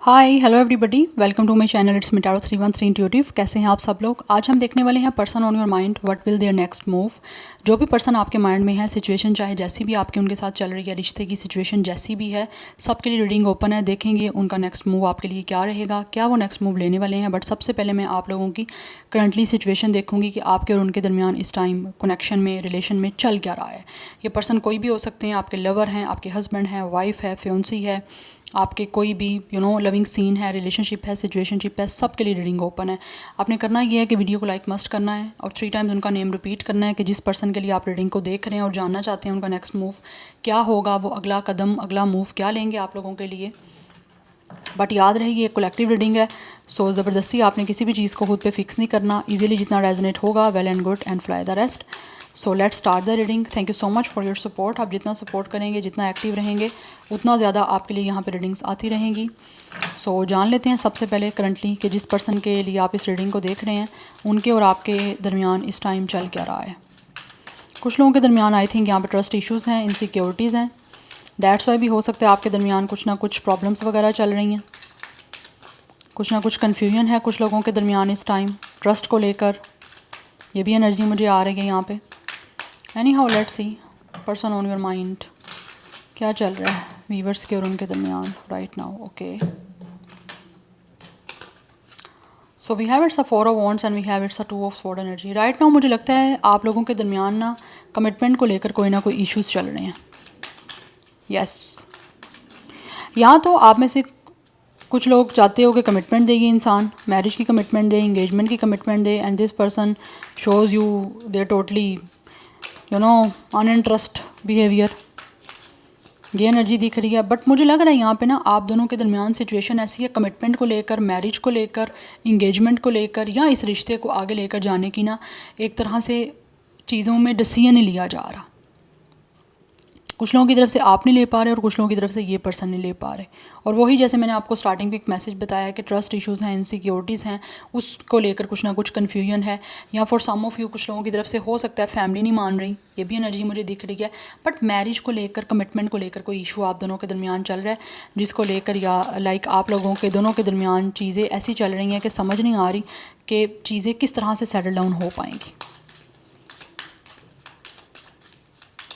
Hi hello everybody, welcome to my channel. It's me tarot 313 intuitive. कैसे हैं आप सब लोग? आज हम देखने वाले हैं person on your mind, what will their next move. जो भी पर्सन आपके माइंड में है, सिचुएशन चाहे जैसी भी आपके उनके साथ चल रही है, रिश्ते की सिचुएशन जैसी भी है, सबके लिए रीडिंग ओपन है। देखेंगे उनका नेक्स्ट मूव आपके लिए क्या रहेगा, क्या वो नेक्स्ट मूव लेने वाले हैं। बट सबसे पहले मैं आप लोगों की करंटली सिचुएशन देखूंगी कि आपके और उनके दरमियान इस टाइम कनेक्शन में, रिलेशन में चल क्या रहा है। ये पर्सन कोई भी हो सकते हैं, आपके लवर हैं, आपके हस्बैंड हैं, वाइफ है, फियोंसी है, आपके कोई भी लविंग सीन है, रिलेशनशिप है, सिचुएशनशिप है, सब के लिए रीडिंग ओपन है। आपने करना ये है कि वीडियो को लाइक मस्ट करना है और 3 टाइम्स उनका नेम रिपीट करना है कि जिस पर्सन के लिए आप रीडिंग को देख रहे हैं और जानना चाहते हैं उनका नेक्स्ट मूव क्या होगा, वो अगला कदम, अगला मूव क्या लेंगे आप लोगों के लिए। बट याद रहे ये एक कलेक्टिव रीडिंग है, सो ज़बरदस्ती आपने किसी भी चीज़ को खुद पे फिक्स नहीं करना। इजीली जितना रेजोनेट होगा, well and good, and fly the rest. So let's start the reading. Thank you so much for your support. आप जितना सपोर्ट करेंगे, जितना एक्टिव रहेंगे, उतना ज़्यादा आपके लिए यहाँ पे रीडिंग्स आती रहेंगी। सो जान लेते हैं सबसे पहले करंटली कि जिस पर्सन के लिए आप इस रीडिंग को देख रहे हैं, उनके और आपके दरमियान इस टाइम चल क्या रहा है। कुछ लोगों के दरमियान आई थिंक यहाँ पे ट्रस्ट इश्यूज़ हैं, इनसिक्योरिटीज़ हैं। दैट्स वाई भी हो सकता है आपके दरमियान कुछ ना कुछ प्रॉब्लम्स वगैरह चल रही हैं, कुछ ना कुछ कन्फ्यूजन है कुछ लोगों के दरमियान इस टाइम ट्रस्ट को लेकर। ये भी एनर्जी मुझे आ रही है यहाँ पे। Anyhow let's see person on your mind क्या चल रहा है वीवर्स के और उनके दरमियान right now. Okay, so we have it's a 4 of wands and we have it's a 2 of sword energy. Right now मुझे लगता है आप लोगों के दरमियान ना कमिटमेंट को लेकर कोई ना कोई इश्यूज चल रहे हैं। यस, यहाँ तो आप में से कुछ लोग चाहते हो कि कमिटमेंट दे ये इंसान, मैरिज की कमिटमेंट दे, इंगेजमेंट की कमिटमेंट दे, and this person shows you the totally uninterest behaviour. ये एनर्जी दिख रही है। बट मुझे लग रहा है यहाँ पे ना आप दोनों के दरमियान सिचुएशन ऐसी है, कमिटमेंट को लेकर, मैरिज को लेकर, इंगेजमेंट को लेकर, या इस रिश्ते को आगे लेकर जाने की ना एक तरह से चीज़ों में डिसीजन नहीं लिया जा रहा। कुछ लोगों की तरफ से आप नहीं ले पा रहे और कुछ लोगों की तरफ से ये पर्सन नहीं ले पा रहे। और वही जैसे मैंने आपको स्टार्टिंग में एक मैसेज बताया कि ट्रस्ट इश्यूज़ हैं, इनसिक्योरिटीज़ हैं, उसको लेकर कुछ ना कुछ कन्फ्यूजन है। या फॉर सम ऑफ यू कुछ लोगों की तरफ से हो सकता है फैमिली नहीं मान रही, ये भी एनर्जी मुझे दिख रही है। बट मैरिज को लेकर, कमिटमेंट को लेकर कोई इशू आप दोनों के दरमियान चल रहा है, जिसको लेकर या लाइक आप लोगों के दोनों के दरमियान चीज़ें ऐसी चल रही हैं कि समझ नहीं आ रही कि चीज़ें किस तरह से सेटल डाउन हो पाएंगी।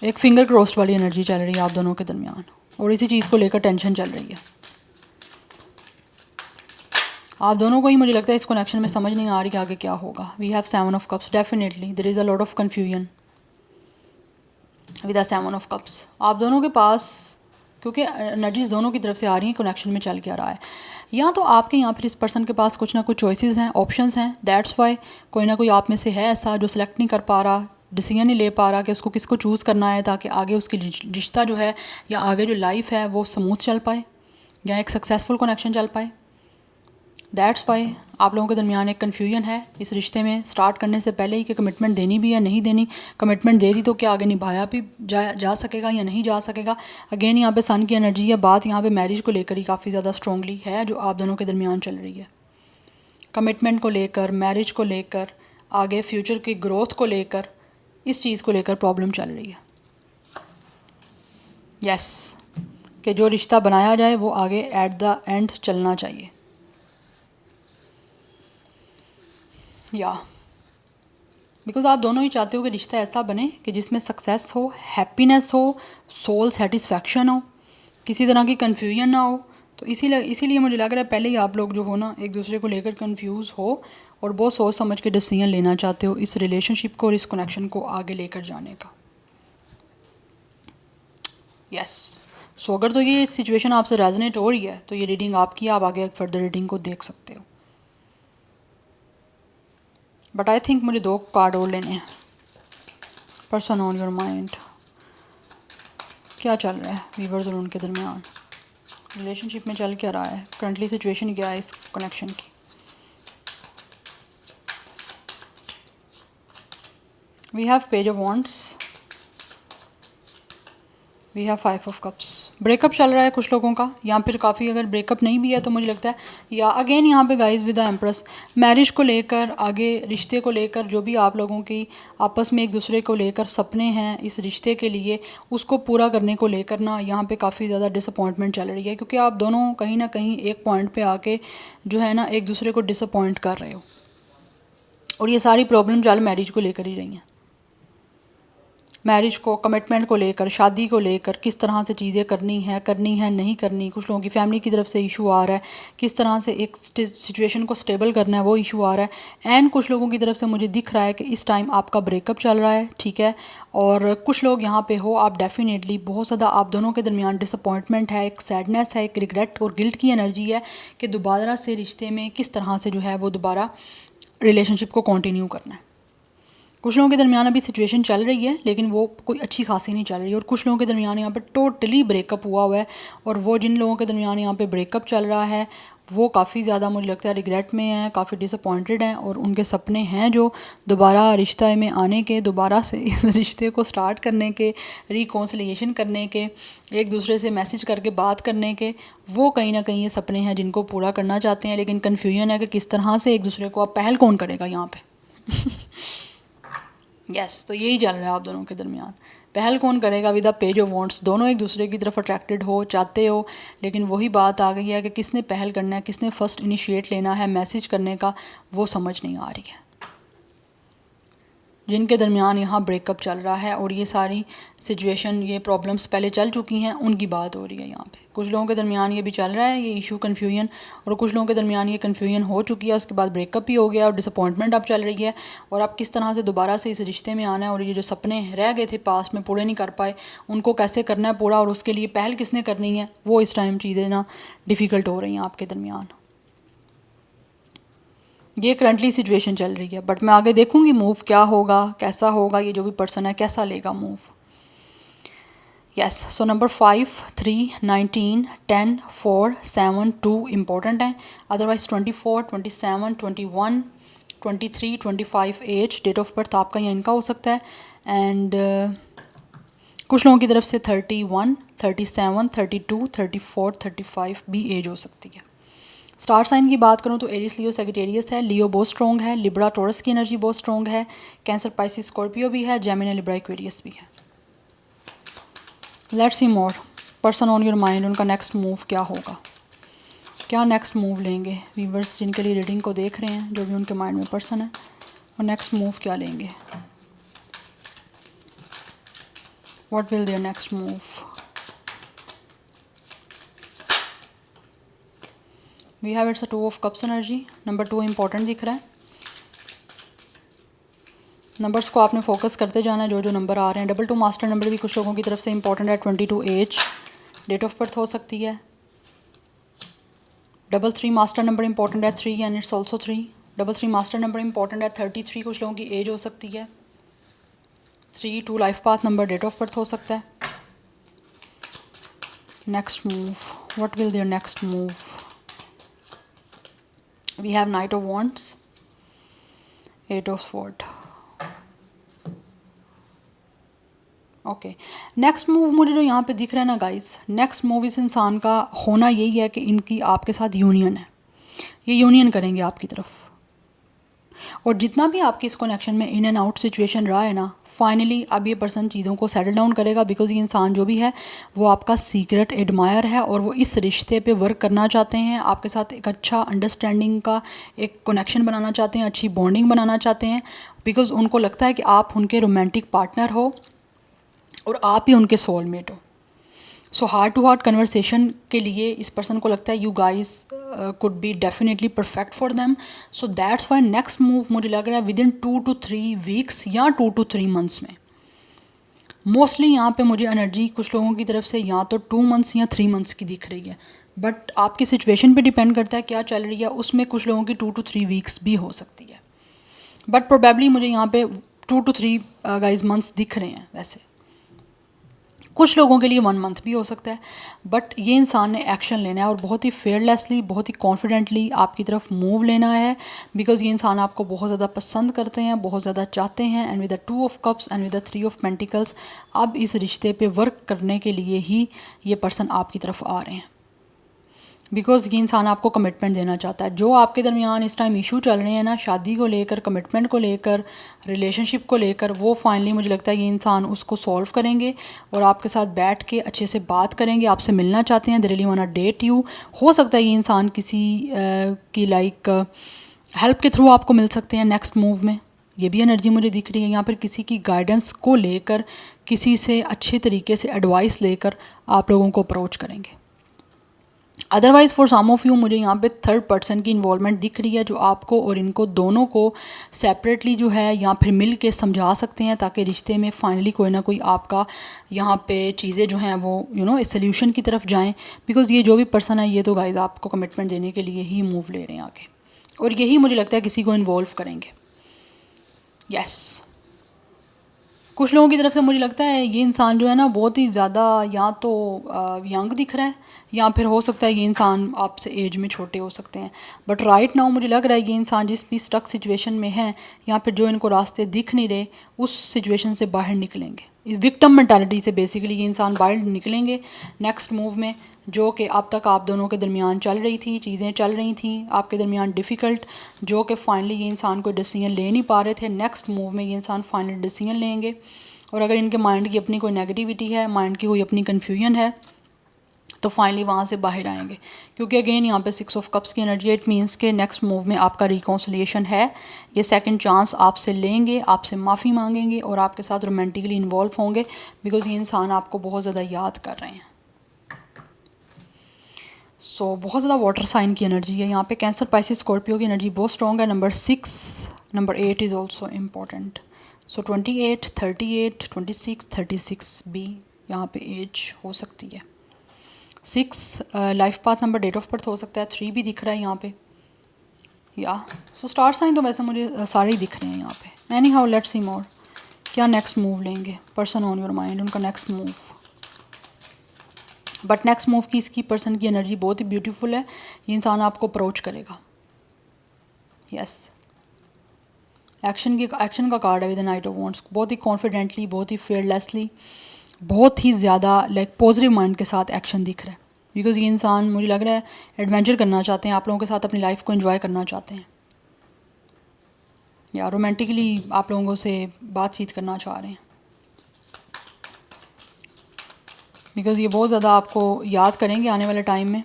एक फिंगर क्रॉस्ड वाली एनर्जी चल रही है आप दोनों के दरमियान और इसी चीज़ को लेकर टेंशन चल रही है। आप दोनों को ही मुझे लगता है इस कनेक्शन में समझ नहीं आ रही कि आगे क्या होगा। We have 7 of cups, definitely there is a lot of confusion with the 7 of cups. आप दोनों के पास क्योंकि एनर्जीज दोनों की तरफ से आ रही हैं, कनेक्शन में चल क्या रहा है। या तो आपके यहाँ फिर इस पर्सन के पास कुछ ना कुछ चॉइसेस हैं, ऑप्शंस हैं। दैट्स वाई कोई ना कोई आप में से है ऐसा जो सिलेक्ट नहीं कर पा रहा, डिसीजन नहीं ले पा रहा कि उसको किसको चूज़ करना है, ताकि आगे उसकी रिश्ता जो है या आगे जो लाइफ है वो स्मूथ चल पाए या एक सक्सेसफुल कनेक्शन चल पाए। दैट्स वाई आप लोगों के दरमियान एक कन्फ्यूजन है इस रिश्ते में स्टार्ट करने से पहले ही कि कमिटमेंट देनी भी है नहीं देनी। कमिटमेंट दे दी तो क्या आगे निभाया भी जा सकेगा या नहीं जा सकेगा। अगेन यहाँ पे सन की एनर्जी है, बात यहाँ पे मैरिज को लेकर ही काफ़ी ज़्यादा स्ट्रॉन्गली है जो आप दोनों के दरमियान चल रही है। कमिटमेंट को लेकर, मैरिज को लेकर, आगे फ्यूचर की ग्रोथ को लेकर, इस चीज़ को लेकर प्रॉब्लम चल रही है। यस, कि जो रिश्ता बनाया जाए वो आगे एट द एंड चलना चाहिए। या बिकॉज आप दोनों ही चाहते हो कि रिश्ता ऐसा बने कि जिसमें सक्सेस हो, हैप्पीनेस हो, सोल सेटिस्फैक्शन हो, किसी तरह की कन्फ्यूजन ना हो। तो इसीलिए मुझे लग रहा है पहले ही आप लोग जो हो ना एक दूसरे को लेकर कंफ्यूज हो और बहुत सोच समझ के डिसीजन लेना चाहते हो इस रिलेशनशिप को और इस कनेक्शन को आगे लेकर जाने का। यस, सो अगर तो ये सिचुएशन आपसे रेजोनेट हो रही है तो ये रीडिंग आपकी है, आप आगे फर्दर रीडिंग को देख सकते हो। बट आई थिंक मुझे 2 कार्ड और लेने हैं। पर्सन ऑन योर माइंड क्या चल रहा है वीवर्स और उनके दरमियान, रिलेशनशिप में चल क्या रहा है, करंटली सिचुएशन क्या है इस कनेक्शन की। We have page of wands, we have 5 of cups. Breakup चल रहा है कुछ लोगों का, या फिर काफ़ी अगर ब्रेकअप नहीं भी है तो मुझे लगता है, या अगेन यहाँ पे guys with the empress, marriage को लेकर, आगे रिश्ते को लेकर जो भी आप लोगों की आपस में एक दूसरे को लेकर सपने हैं इस रिश्ते के लिए, उसको पूरा करने को लेकर ना यहाँ पे काफ़ी ज़्यादा डिसअपॉइंटमेंट चल रही है, क्योंकि आप दोनों कहीं ना कहीं एक पॉइंट पे आके जो है ना एक दूसरे को डिसअपॉइंट कर रहे हो, और ये सारी प्रॉब्लम चल मैरिज को लेकर ही रही हैं। मैरिज को, कमिटमेंट को लेकर, शादी को लेकर, किस तरह से चीज़ें करनी है नहीं करनी, कुछ लोगों की फैमिली की तरफ से इशू आ रहा है, किस तरह से एक सिचुएशन को स्टेबल करना है वो इशू आ रहा है। एंड कुछ लोगों की तरफ से मुझे दिख रहा है कि इस टाइम आपका ब्रेकअप चल रहा है, ठीक है। और कुछ लोग यहाँ पे हो, आप डेफिनेटली बहुत ज़्यादा आप दोनों के दरमियान डिसअपॉइंटमेंट है, एक सैडनेस है, एक रिग्रेट और गिल्ट की एनर्जी है कि दोबारा से रिश्ते में किस तरह से जो है वो दोबारा रिलेशनशिप को कंटिन्यू करना है। कुछ लोगों के दरमियान अभी सिचुएशन चल रही है लेकिन वो कोई अच्छी खासी नहीं चल रही है, और कुछ लोगों के दरमियान यहाँ पे टोटली ब्रेकअप हुआ है। और वो जिन लोगों के दरमियान यहाँ पे ब्रेकअप चल रहा है वो काफ़ी ज़्यादा मुझे लगता है रिग्रेट में हैं, काफ़ी डिसअपॉइंटेड हैं, और उनके सपने हैं जो दोबारा रिश्ते में आने के, दोबारा से इस रिश्ते को स्टार्ट करने के, रिकॉन्सिलिएशन करने के, एक दूसरे से मैसेज करके बात करने के, वो कहीं ना कहीं ये सपने हैं जिनको पूरा करना चाहते हैं। लेकिन कन्फ्यूजन है कि किस तरह से एक दूसरे को, अब पहल कौन करेगा यहाँ पे। यस तो यही चल रहा है आप दोनों के दरमियान, पहल कौन करेगा with the page of wants. दोनों एक दूसरे की तरफ अट्रैक्टेड हो, चाहते हो, लेकिन वही बात आ गई है कि किसने पहल करना है, किसने फर्स्ट इनिशिएट लेना है मैसेज करने का, वो समझ नहीं आ रही है। जिनके दरमियान यहाँ ब्रेकअप चल रहा है और ये सारी सिचुएशन, ये प्रॉब्लम्स पहले चल चुकी हैं, उनकी बात हो रही है यहाँ पे। कुछ लोगों के दरमियान ये भी चल रहा है ये इशू कन्फ्यूजन, और कुछ लोगों के दरमियान ये कन्फ्यूजन हो चुकी है, उसके बाद ब्रेकअप भी हो गया और डिसअपॉइंटमेंट अब चल रही है। और आप किस तरह से दोबारा से इस रिश्ते में आना है, और ये जो सपने रह गए थे पास्ट में पूरे नहीं कर पाए, उनको कैसे करना है पूरा, और उसके लिए पहल किसने करनी है, वो इस टाइम चीज़ें ना डिफ़िकल्ट हो रही हैं आपके दरमियान। ये करंटली सिचुएशन चल रही है, बट मैं आगे देखूंगी मूव क्या होगा, कैसा होगा, ये जो भी पर्सन है कैसा लेगा move. Yes so number 5, 3, 19, 10, 4, 7, 2 important हैं। Otherwise 24, 27, 21, 23, 25 age, date of birth आपका या इनका हो सकता है। एंड कुछ लोगों की तरफ से 31, 37, 32, 34, 35 भी एज हो सकती है। स्टार साइन की बात करूँ तो एरिस, लियो, सेजिटेरियस है। लियो बहुत स्ट्रॉन्ग है, लिब्रा टॉरस की एनर्जी बहुत स्ट्रॉन्ग है, कैंसर, पाइसिस, स्कॉर्पियो भी है, जेमिनी, लिब्रा, एक्वेरियस भी है। Let's see more person on your mind, उनका नेक्स्ट मूव क्या होगा, क्या नेक्स्ट मूव लेंगे। व्यूअर्स जिनके लिए रीडिंग को देख रहे हैं, जो भी उनके माइंड में पर्सन है, और नेक्स्ट मूव क्या लेंगे, what will their next move. We have it's a 2 of cups energy, number 2 important दिख रहा है। नंबर्स को आपने फोकस करते जाना है, जो जो नंबर आ रहे हैं। 2 मास्टर नंबर भी कुछ लोगों की तरफ से इंपॉर्टेंट है। 22 एज, डेट ऑफ बर्थ हो सकती है। 3 मास्टर नंबर इंपॉर्टेंट है, 3 and it's also 3। 3 master number important है, 33 कुछ लोगों की एज हो सकती है। 3, 2 life path number, date of birth हो सकता है। Next move, what will their next move. We have knight of wands, 8 of sword. Okay next move मुझे जो यहाँ पे दिख रहा है ना गाइस, नेक्स्ट मूव इस इंसान का होना यही है कि इनकी आपके साथ यूनियन है, ये यूनियन करेंगे आपकी तरफ। और जितना भी आपके इस कनेक्शन में इन एंड आउट सिचुएशन रहा है ना, फाइनली अब ये पर्सन चीज़ों को सेटल डाउन करेगा, बिकॉज ये इंसान जो भी है वो आपका सीक्रेट एडमायर है, और वो इस रिश्ते पे वर्क करना चाहते हैं, आपके साथ एक अच्छा अंडरस्टैंडिंग का एक कनेक्शन बनाना चाहते हैं, अच्छी बॉन्डिंग बनाना चाहते हैं, बिकॉज उनको लगता है कि आप उनके रोमांटिक पार्टनर हो और आप ही उनके सोलमेट हो। So heart to heart conversation के लिए इस पर्सन को लगता है you guys could be definitely perfect for them. So that's why next move मुझे लग रहा है विद इन 2 to 3 वीक्स या 2 to 3 मंथ्स में। मोस्टली यहाँ पे मुझे एनर्जी कुछ लोगों की तरफ से या तो 2 मंथ्स या 3 मंथ्स की दिख रही है, बट आपकी सिचुएशन पे डिपेंड करता है क्या चल रही है, उसमें कुछ लोगों की 2 to 3 वीक्स भी हो सकती है, बट प्रोबेबली मुझे यहाँ पे 2 to 3 गाइज मंथ्स दिख रहे हैं। वैसे कुछ लोगों के लिए 1 मंथ भी हो सकता है, बट ये इंसान ने एक्शन लेना है और बहुत ही फेयरलेसली, बहुत ही कॉन्फिडेंटली आपकी तरफ मूव लेना है, बिकॉज ये इंसान आपको बहुत ज़्यादा पसंद करते हैं, बहुत ज़्यादा चाहते हैं। And with the 2 of cups and with the 3 of pentacles, अब इस रिश्ते पे वर्क करने के लिए ही ये पर्सन आपकी तरफ आ रहे हैं, बिकॉज ये इंसान आपको कमिटमेंट देना चाहता है। जो आपके दरमियान इस टाइम इशू चल रहे हैं ना, शादी को लेकर, कमिटमेंट को लेकर, रिलेशनशिप को लेकर, वो फाइनली मुझे लगता है ये इंसान उसको सॉल्व करेंगे और आपके साथ बैठ के अच्छे से बात करेंगे। आपसे मिलना चाहते हैं, they really want to date you. हो सकता है ये इंसान किसी की लाइक हेल्प के थ्रू आपको मिल सकते हैं नेक्स्ट मूव में। ये भी एनर्जी मुझे दिख रही है यहाँ पर, किसी की गाइडेंस को लेकर, किसी से अच्छे तरीके से एडवाइस लेकर आप लोगों को अप्रोच करेंगे। Otherwise for some of you मुझे यहाँ पे थर्ड पर्सन की इन्वॉल्वमेंट दिख रही है, जो आपको और इनको दोनों को सेपरेटली जो है या फिर मिल के समझा सकते हैं, ताकि रिश्ते में फाइनली कोई ना कोई आपका यहाँ पे चीज़ें जो हैं वो इस सोल्यूशन की तरफ जाएं। बिकॉज़ ये जो भी पर्सन है, ये तो गाइस आपको कमिटमेंट देने के लिए ही मूव ले रहे हैं आगे, और यही मुझे लगता है किसी को इन्वॉल्व करेंगे। यस, कुछ लोगों की तरफ से मुझे लगता है ये इंसान जो है ना, बहुत ही ज़्यादा या तो यंग दिख रहा है, या फिर हो सकता है ये इंसान आपसे एज में छोटे हो सकते हैं। बट राइट नाउ मुझे लग रहा है ये इंसान जिस भी स्टक सिचुएशन में है, या फिर जो इनको रास्ते दिख नहीं रहे, उस सिचुएशन से बाहर निकलेंगे। इस विक्टिम मेंटालिटी से बेसिकली ये इंसान बाहर निकलेंगे नेक्स्ट मूव में, जो कि अब तक आप दोनों के दरमियान चल रही थी, चीज़ें चल रही थी आपके दरमियान डिफ़िकल्ट, जो कि फाइनली ये इंसान कोई डिसीजन ले नहीं पा रहे थे। नेक्स्ट मूव में ये इंसान फाइनली डिसीजन लेंगे, और अगर इनके माइंड की अपनी कोई नेगेटिविटी है, माइंड की कोई अपनी कन्फ्यूजन है, तो फाइनली वहाँ से बाहर आएंगे। क्योंकि अगेन यहाँ पे 6 ऑफ कप्स की एनर्जी, इट मीन्स के नेक्स्ट मूव में आपका रिकॉन्सिलिएशन है। ये सेकंड चांस आपसे लेंगे, आपसे माफ़ी मांगेंगे और आपके साथ रोमांटिकली इन्वॉल्व होंगे, बिकॉज ये इंसान आपको बहुत ज़्यादा याद कर रहे हैं। सो बहुत ज़्यादा वाटर साइन की एनर्जी है यहाँ पे। कैंसर, पाइसिस, स्कॉर्पियो की एनर्जी बहुत स्ट्रॉन्ग है। Number 6, number 8 is also important. सो 28, 38, 26, 36 भी यहाँ पे एज हो सकती है। 6 life path number, date of birth हो सकता है। 3 भी दिख रहा है यहाँ पे, या सो स्टार साइन तो वैसे मुझे सारे ही दिख रहे हैं यहाँ पे। एनी हाउ लेट्स सी मोर, क्या नेक्स्ट मूव लेंगे पर्सन ऑन योर माइंड, उनका next move. But next move की इसकी पर्सन की एनर्जी बहुत ही ब्यूटीफुल है। ये इंसान आपको अप्रोच करेगा। यस, एक्शन का कार्ड है with the night of wands. बहुत ही कॉन्फिडेंटली, बहुत ही फेयरलेसली, बहुत ही ज़्यादा लाइक पॉजिटिव माइंड के साथ एक्शन दिख रहा है। बिकॉज ये इंसान मुझे लग रहा है एडवेंचर करना चाहते हैं, आप लोगों के साथ अपनी लाइफ को एंजॉय करना चाहते हैं, या रोमांटिकली आप लोगों से बातचीत करना चाह रहे हैं। बिकॉज़ ये बहुत ज़्यादा आपको याद करेंगे आने वाले टाइम में,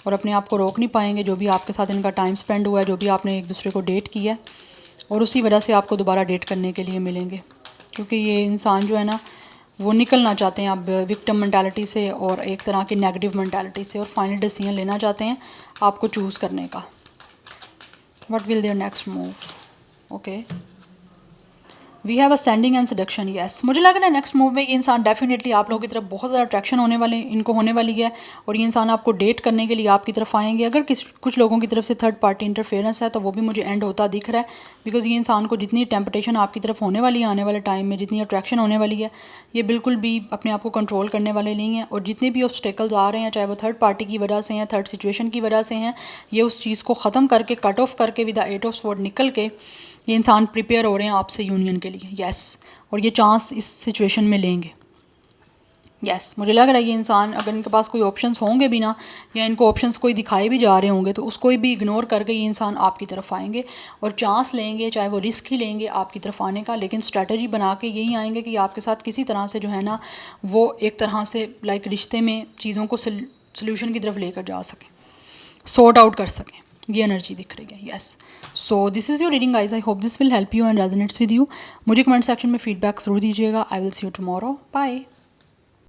और अपने आप को रोक नहीं पाएंगे। जो भी आपके साथ इनका टाइम स्पेंड हुआ है, जो भी आपने एक दूसरे को डेट किया है, और उसी वजह से आपको दोबारा डेट करने के लिए मिलेंगे। क्योंकि ये इंसान जो है ना, वो निकलना चाहते हैं अब विक्टिम मेंटालिटी से और एक तरह की नेगेटिव मेंटालिटी से, और फाइनल डिसीजन लेना चाहते हैं आपको चूज़ करने का। What will their next move? Okay, we have ascending and seduction. Yes, मुझे लग रहा है नेक्स्ट मूव में ये इंसान डेफिनेटली आप लोगों की तरफ बहुत ज़्यादा अट्रैक्शन इनको होने वाली है, और ये इंसान आपको डेट करने के लिए आपकी तरफ आएंगे। अगर कुछ लोगों की तरफ से थर्ड पार्टी इंटरफेरेंस है, तो वो भी मुझे एंड होता दिख रहा है। बिकॉज ये इंसान को जितनी टेम्पटेशन आपकी तरफ होने वाली है आने वाले टाइम में, जितनी अट्रैक्शन होने वाली है, ये बिल्कुल भी अपने आप को कंट्रोल करने वाले नहीं हैं। और जितने भी ऑब्स्टेकल्स आ रहे हैं, चाहे वो थर्ड पार्टी की वजह से हैं, थर्ड सिचुएशन की वजह से हैं, ये उस चीज़ को ख़त्म करके, कट ऑफ करके, विद द 8 ऑफ स्वॉर्ड निकल के ये इंसान प्रिपेयर हो रहे हैं आपसे यूनियन के लिए। यस, और ये चांस इस सिचुएशन में लेंगे। यस, मुझे लग रहा है ये इंसान, अगर इनके पास कोई ऑप्शंस होंगे भी ना, या इनको ऑप्शंस कोई दिखाए भी जा रहे होंगे, तो उसको भी इग्नोर करके ये इंसान आपकी तरफ आएंगे और चांस लेंगे, चाहे वो रिस्क ही लेंगे आपकी तरफ आने का, लेकिन स्ट्रैटेजी बना के यही आएंगे कि आपके साथ किसी तरह से जो है ना, वो एक तरह से लाइक रिश्ते में चीज़ों को सोल्यूशन की तरफ लेकर जा सकें, सॉर्ट आउट कर सकें। ये एनर्जी दिख रही है। Yes, so this is your reading guys. I hope this will help you and resonates with you. मुझे कमेंट सेक्शन में फीडबैक ज़रूर दीजिएगा। I will see you tomorrow. Bye.